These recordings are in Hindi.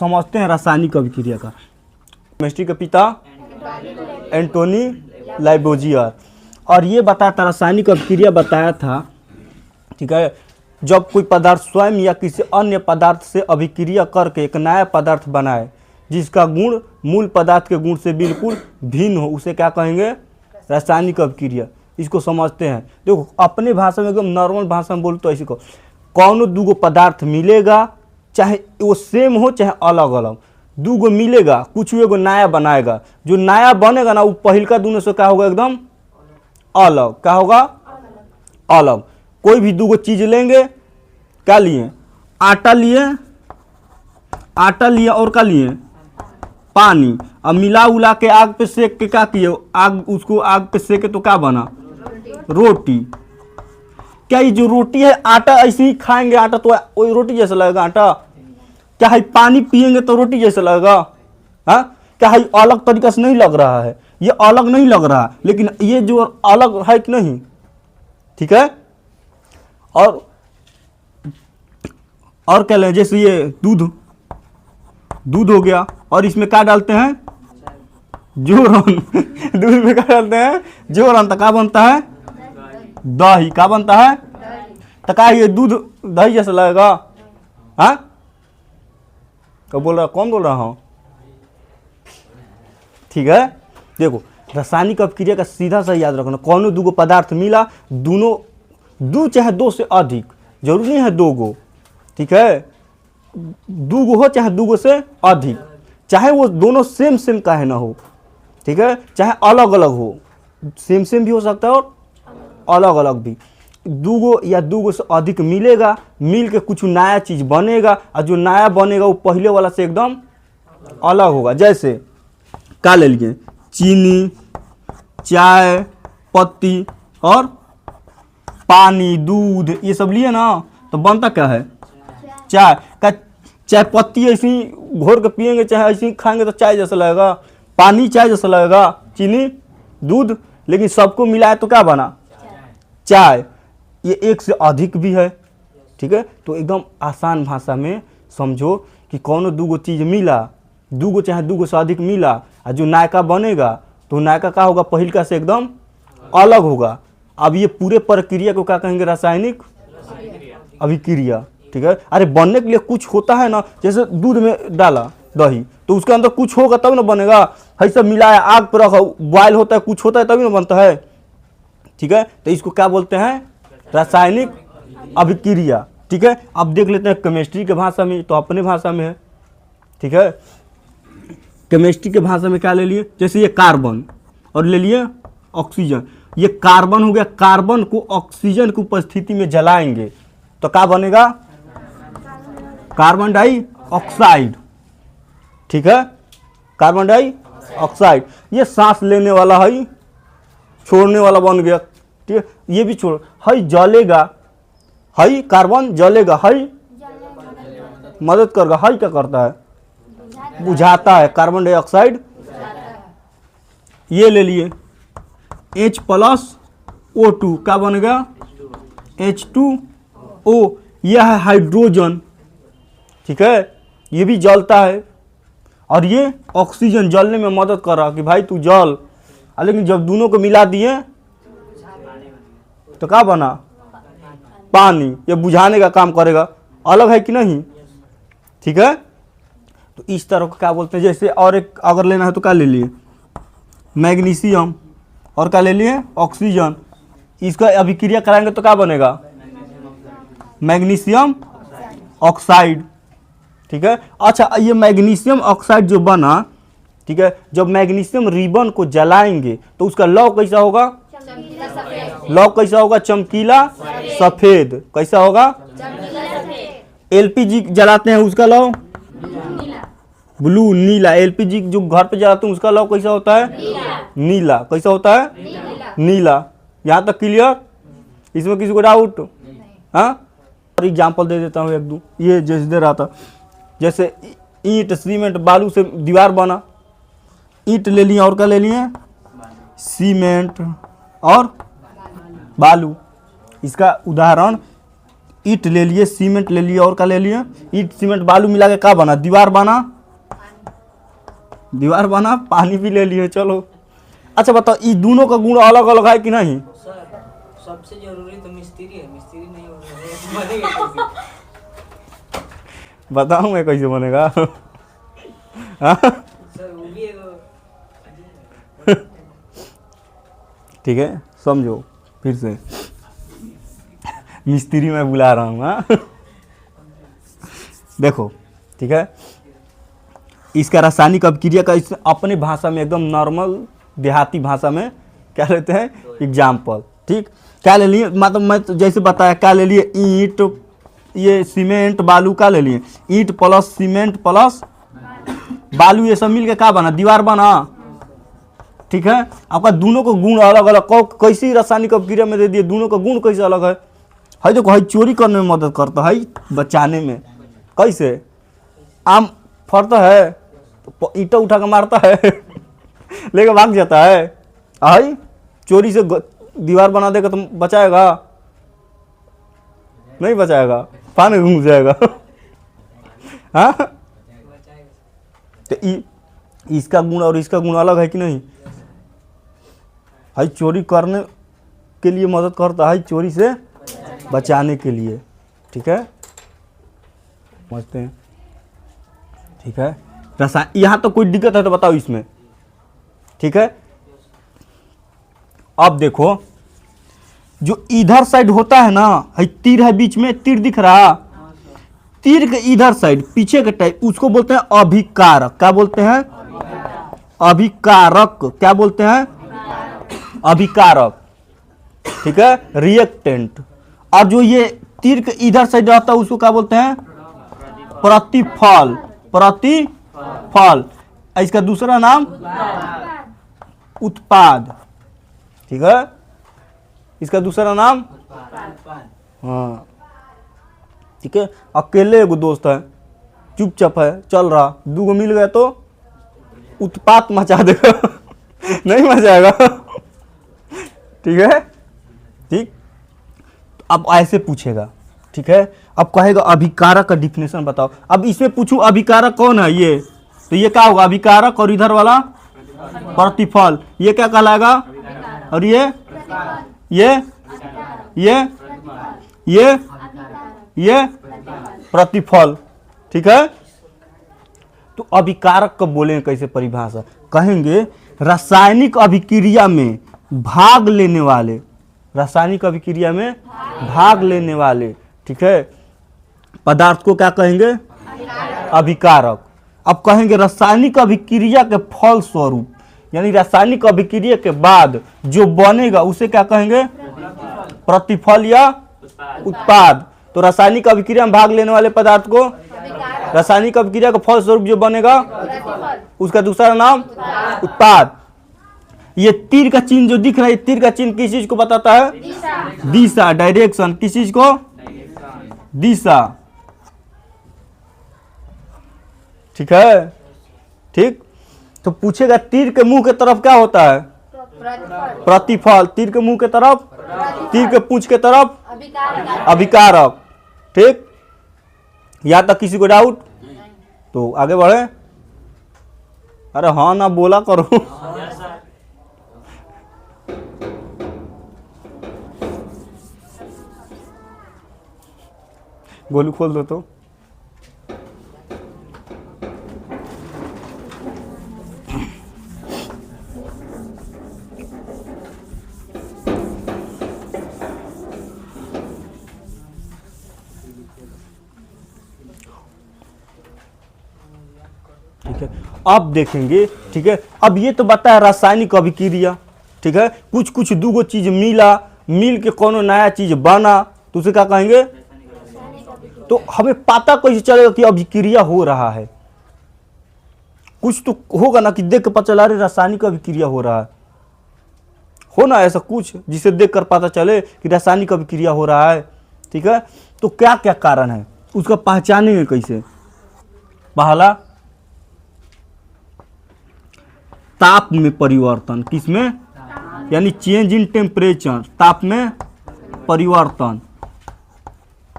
समझते हैं रासायनिक अभिक्रिया का। केमिस्ट्री के पिता एंटोनी लाइबोजियर, और ये बताया था, रासायनिक अभिक्रिया बताया था, ठीक है, जब कोई पदार्थ स्वयं या किसी अन्य पदार्थ से अभिक्रिया करके एक नया पदार्थ बनाए जिसका गुण मूल पदार्थ के गुण से बिल्कुल भिन्न हो, उसे क्या कहेंगे? रासायनिक अभिक्रिया। इसको समझते हैं। देखो अपने भाषा में एकदम नॉर्मल भाषा में बोल तो ऐसे को, कौनो दूगो पदार्थ मिलेगा, चाहे वो सेम हो चाहे अलग अलग, दूगो मिलेगा, कुछ एगो नया बनाएगा, जो नया बनेगा ना वो पहिलका दोनों से क्या होगा? एकदम अलग। क्या होगा? अलग। कोई भी दूगो चीज लेंगे, क्या लिए? आटा लिए, आटा लिए और क्या लिए? पानी। अब मिला उला के आग पे सेक के क्या किए? आग, उसको आग पे सेके तो क्या बना? रोटी। क्या ये जो रोटी है आटा ऐसे ही खाएंगे, आटा तो वही रोटी जैसा लगेगा आटा? क्या है पानी पिएंगे तो रोटी जैसा लगेगा? हाँ, क्या है अलग तरीका से नहीं लग रहा है? ये अलग नहीं लग रहा, लेकिन ये जो अलग है कि नहीं, ठीक है। और क्या लें, जैसे ये दूध, दूध हो गया, और इसमें क्या डालते हैं? जोरन। दूध में क्या डालते हैं? जोरन। तो क्या बनता है? दही। क्या बनता है? तो क्या ये दूध दही जैसा लगेगा? हाँ, क्या बोल रहा? कौन बोल रहा हूँ? ठीक है। देखो रासायनिक अभिक्रिया का सीधा सा याद रखना, कौनो दूगो पदार्थ मिला, दोनों दो चाहे दो से अधिक, जरूरी नहीं है दो गो, ठीक है, दूगो हो चाहे दूगो से अधिक, चाहे वो दोनों सेम सेम काहे ना हो, ठीक है, चाहे अलग अलग हो, सेम सेम भी हो सकता है और अलग अलग भी, दूगो या दूगो से अधिक मिलेगा, मिल के कुछ नया चीज बनेगा, और जो नया बनेगा वो पहले वाला से एकदम अलग होगा। जैसे क्या ले लिए? चीनी, चाय पत्ती और पानी, दूध, ये सब लिए ना, तो बनता क्या है? चाय का। चाय पत्ती ऐसे ही घोर के पिएंगे, चाहे ऐसे ही खाएंगे तो चाय जैसा लगेगा, पानी चाय जैसा लगेगा, चीनी दूध, लेकिन सबको मिलाए तो क्या बना? चाय। ये एक से अधिक भी है, ठीक है। तो एकदम आसान भाषा में समझो कि कौनो दूगो चीज मिला, दूगो चाहे दूगो से अधिक मिला, और जो नायका बनेगा तो नायका क्या होगा? पहिलका से एकदम अलग होगा। अब ये पूरे प्रक्रिया को क्या कहेंगे? रासायनिक अभिक्रिया, ठीक है। अरे बनने के लिए कुछ होता है ना, जैसे दूध में डाला दही, तो उसके अंदर कुछ होगा तब ना बनेगा, है सब मिलाया, आग पर रखा, बॉयल होता है, कुछ होता है तभी ना बनता है, ठीक है। तो इसको क्या बोलते हैं? रासायनिक अभिक्रिया, ठीक है। अब देख लेते हैं केमिस्ट्री के भाषा में, तो अपने भाषा में है, ठीक है। केमिस्ट्री के भाषा में क्या ले लिए? जैसे ये कार्बन और ले लिए ऑक्सीजन, ये कार्बन हो गया, कार्बन को ऑक्सीजन की उपस्थिति में जलाएंगे तो क्या बनेगा? कार्बन डाइऑक्साइड, ठीक है, कार्बन डाइऑक्साइड। ये सांस लेने वाला है, छोड़ने वाला बन गया, ठीक है। ये भी छोड़ है, जलेगा, है कार्बन जलेगा, है मदद करेगा, है क्या करता है? बुझाता है, कार्बन डाइऑक्साइड। ये ले लिए H+O2, क्या बनेगा? H2O। यह है हाइड्रोजन, ठीक है, ये भी जलता है, और ये ऑक्सीजन जलने में मदद कर रहा कि भाई तू जल, लेकिन जब दोनों को मिला दिए तो क्या बना? पानी। ये बुझाने का काम करेगा, अलग है कि नहीं, ठीक है। तो इस तरह को क्या बोलते हैं? जैसे और एक अगर लेना है तो क्या ले लिए? मैग्नीशियम, और क्या ले लिए? ऑक्सीजन। इसका अभिक्रिया कराएंगे तो क्या बनेगा? मैग्नीशियम ऑक्साइड, ठीक है। अच्छा, ये मैग्नीशियम ऑक्साइड जो बना, ठीक है, जब मैग्नीशियम रिबन को जलाएंगे तो उसका लौ कैसा होगा? लौ कैसा होगा? चमकीला सफेद। कैसा होगा? एलपीजी जलाते हैं उसका लौ ब्लू, नीला। एलपीजी जो घर पे जलाते हैं उसका लौ कैसा होता है? नीला। कैसा होता है? नीला। यहाँ तक क्लियर? इसमें किसी को डाउट? हाँ, और एग्जाम्पल दे देता हूँ एक दो। ये जैसे दे रहा था, जैसे ईंट, सीमेंट, बालू से दीवार बना, ईंट ले लिए और क्या ले लिए? सीमेंट और बालू। इसका उदाहरण ईंट ले लिए, सीमेंट ले लिए, और क्या ले लिए? ईंट सीमेंट बालू मिला के क्या बना? दीवार बना। दीवार बना, पानी भी ले लिए। चलो अच्छा बताओ, ये दोनों का गुण अलग अलग है कि नहीं? सर सबसे जरूरी तो मिस्त्री है, मिस्त्री नहीं होगा बनेगा कैसे? बताऊं मैं कैसे बनेगा? हाँ? सर वो भी एगो ठीक है, समझो फिर से। मिस्त्री मैं बुला रहा हूँ। हाँ देखो, ठीक है, इसका रासायनिक अभिक्रिया का अपने भाषा में एकदम नॉर्मल देहाती भाषा में क्या लेते हैं? एग्जाम्पल। ठीक, क्या ले लिए? मतलब मैं तो जैसे बताया, क्या ले लिए? ईंट, ये सीमेंट, बालू। क्या ले लिए? ईंट प्लस सीमेंट प्लस बालू, ये सब मिल के क्या बना? दीवार बना। ठीक है, आपका दोनों को गुण अलग अलग कैसी रासायनिक अभिक्रिया में दे दिए, दोनों का गुण कैसे अलग है? देखो, है चोरी करने में मदद करता है, बचाने में। कैसे? आम फरता है तो ईंटा उठा के मारता है लेके भाग जाता है। आई चोरी से दीवार बना देगा तो बचाएगा? नहीं बचाएगा, पानी घूम जाएगा। हाँ, तो इसका गुण और इसका गुण अलग है कि नहीं? हाई चोरी करने के लिए मदद करता है, चोरी से बचाने के लिए। ठीक है, समझते हैं? ठीक है, रसायन यहाँ तो कोई दिक्कत है तो बताओ इसमें। ठीक है, अब देखो, जो इधर साइड होता है ना, है तीर है बीच में, तीर दिख रहा? तीर के इधर साइड पीछे के टाइप, उसको बोलते हैं अभिकारक। क्या बोलते हैं? अभिकारक। क्या बोलते हैं? अभिकारक। ठीक है, रिएक्टेंट। और जो ये तीर के इधर साइड रहता है उसको क्या बोलते हैं? प्रतिफल। प्रतिफल। इसका दूसरा नाम उत्पाद। ठीक है, इसका दूसरा नाम हाँ। ठीक है, अकेले एगो दोस्त है, चुपचाप है, चल रहा, दूगो मिल गए तो उत्पात मचा देगा नहीं मचाएगा। ठीक है, ठीक। अब ऐसे पूछेगा, ठीक है, अब कहेगा अभिकारक का डिफिनेशन बताओ। अब इसमें पूछूं अभिकारक कौन है? ये तो ये क्या होगा? अभिकारक। और इधर वाला प्रतिफल, ये क्या कहलाएगा? और ये प्रतिफल। ठीक है, तो अभिकारक को बोलेंगे कैसे परिभाषा? कहेंगे रासायनिक अभिक्रिया में भाग लेने वाले, रासायनिक अभिक्रिया में भाग लेने वाले, ठीक है, पदार्थ को क्या कहेंगे? अभिकारक। अब कहेंगे रासायनिक अभिक्रिया के फल स्वरूप, यानी रासायनिक अभिक्रिया के बाद जो बनेगा उसे क्या कहेंगे? प्रतिफल या उत्पाद। तो रासायनिक अभिक्रिया में भाग लेने वाले पदार्थ को, रासायनिक अभिक्रिया का फल स्वरूप जो बनेगा उसका दूसरा नाम उत्पाद। ये तीर का चिन्ह जो दिख रहा है, तीर का चिन्ह किस चीज को बताता है? दिशा, डायरेक्शन। किस चीज को? दिशा। ठीक है, ठीक। तो पूछेगा तीर के मुंह के तरफ क्या होता है? प्रतिफल। तीर के मुंह के तरफ, तीर के पूंछ के तरफ अभिकारक। ठीक, या तक किसी को डाउट? तो आगे बढ़े। अरे हाँ ना बोला करो। गोलू खोल दो तो। ठीक है, अब देखेंगे। ठीक है, अब ये तो बताया रासायनिक अभिक्रिया। ठीक है, कुछ कुछ दूगो चीज मिला, मिल के कोनो नया चीज बना, तो उसे क्या कहेंगे? तो हमें पता कैसे चलेगा कि अभिक्रिया हो रहा है? कुछ तो होगा ना कि देख कर पता चला रहे रासायनिक अभिक्रिया हो रहा है, हो ना ऐसा कुछ जिसे देख कर पता चले कि रासायनिक अभिक्रिया हो रहा है। ठीक है, तो क्या क्या कारण है उसका पहचानेंगे कैसे? पहला, ताप में परिवर्तन। किसमें? यानी चेंज इन टेम्परेचर, ताप में परिवर्तन।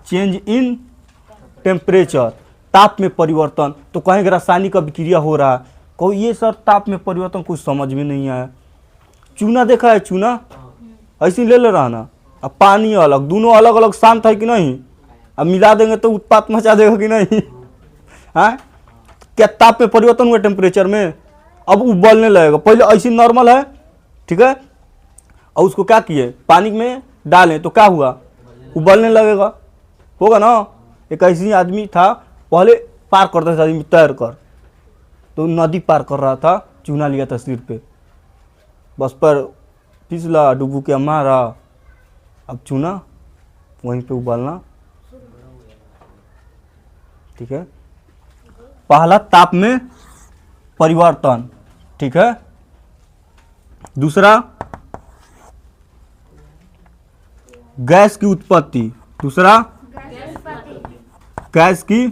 चेंज इन टेम्परेचर, ताप में परिवर्तन। तो कहेंगे रासायनिक अभिक्रिया हो रहा है, को ये सर ताप में परिवर्तन कुछ समझ में नहीं आया। चूना देखा है, चूना ऐसे ले रहा ना, अब पानी अलग, दोनों अलग अलग शांत है कि नहीं, अब मिला देंगे तो उत्पात मचा देगा कि नहीं। हाँ, क्या ताप में परिवर्तन हुआ टेम्परेचर में, अब उबलने लगेगा। पहले ऐसे नॉर्मल है, ठीक है, और उसको क्या किए पानी में डालें तो क्या हुआ, उबलने लगेगा, होगा ना। एक ऐसी आदमी था, पहले पार करता था आदमी तैर कर, तो नदी पार कर रहा था, चूना लिया था सिर पे, बस पर फिसला, डुबू के मारा, अब चूना वहीं पे उबालना, ठीक है। पहला ताप में परिवर्तन, ठीक है। दूसरा गैस की उत्पत्ति, दूसरा गैस की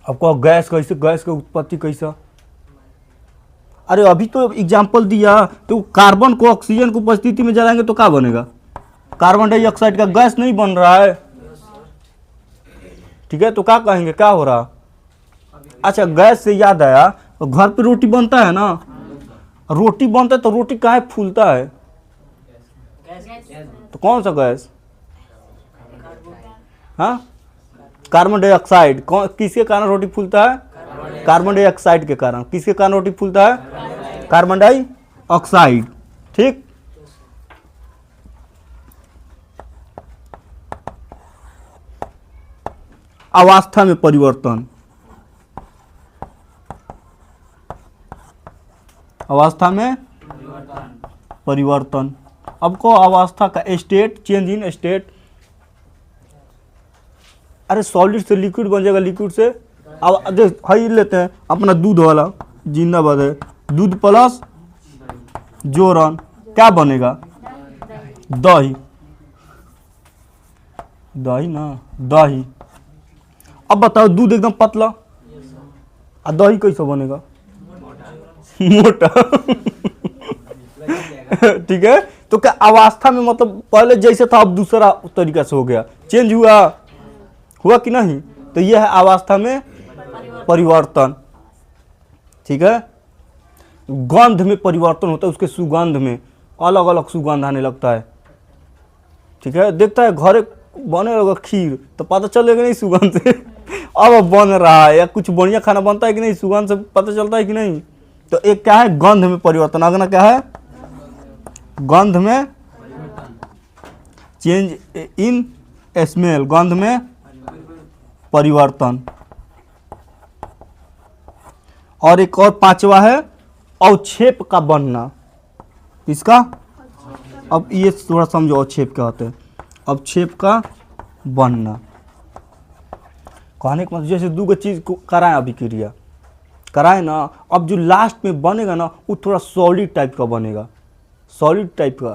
आपको गैस कैसे, गैस की उत्पत्ति कैसा, अरे अभी तो एग्जाम्पल दिया, तो कार्बन को ऑक्सीजन की उपस्थिति में जलाएंगे तो क्या बनेगा, कार्बन डाइऑक्साइड का गैस नहीं बन रहा है, ठीक है। तो क्या कहेंगे, क्या हो रहा। अच्छा, गैस से याद आया, तो घर पे रोटी बनता है ना, रोटी बनता है तो रोटी काहे फूलता है, तो कौन सा गैस, हाँ, कार्बन डाइऑक्साइड। कौन, किसके कारण रोटी फूलता है, कार्बन डाइऑक्साइड के कारण। किसके कारण रोटी फूलता है, कार्बन डाइऑक्साइड, ठीक। अवस्था में परिवर्तन, अवस्था में परिवर्तन। अब को अवस्था का स्टेट, चेंज इन स्टेट, अरे सॉलिड से लिक्विड बन जाएगा, लिक्विड से अब हाई लेते हैं अपना दूध वाला, जिंदाबाद है, दूध प्लस जोरन क्या बनेगा, दही, दही ना, दही। अब बताओ, दूध एकदम पतला और दही कैसे बनेगा, मोटा। ठीक है। तो क्या अवस्था में मतलब पहले जैसे था अब दूसरा तरीका से हो गया, चेंज हुआ, हुआ कि नहीं। तो यह है अवस्था में परिवर्तन, ठीक है। गंध में परिवर्तन होता है, उसके सुगंध में अलग अलग सुगंध आने लगता है, ठीक है। देखता है घर बने लगा खीर तो पता चलेगा नहीं सुगंध से अब बन रहा है, या कुछ बढ़िया खाना बनता है कि नहीं, सुगंध से पता चलता है कि नहीं। तो एक क्या है, गंध में परिवर्तन। अगला क्या है, गंध में चेंज इन स्मेल, गंध में परिवर्तन। और एक और पांचवा है अवक्षेप का बनना, इसका अब ये थोड़ा समझो, अवक्षेप क्या होता है, अवक्षेप का बनना। कहने का मतलब जैसे दो चीज को कराए अभिक्रिया कराए ना, अब जो लास्ट में बनेगा ना वो थोड़ा सॉलिड टाइप का बनेगा, सॉलिड टाइप का।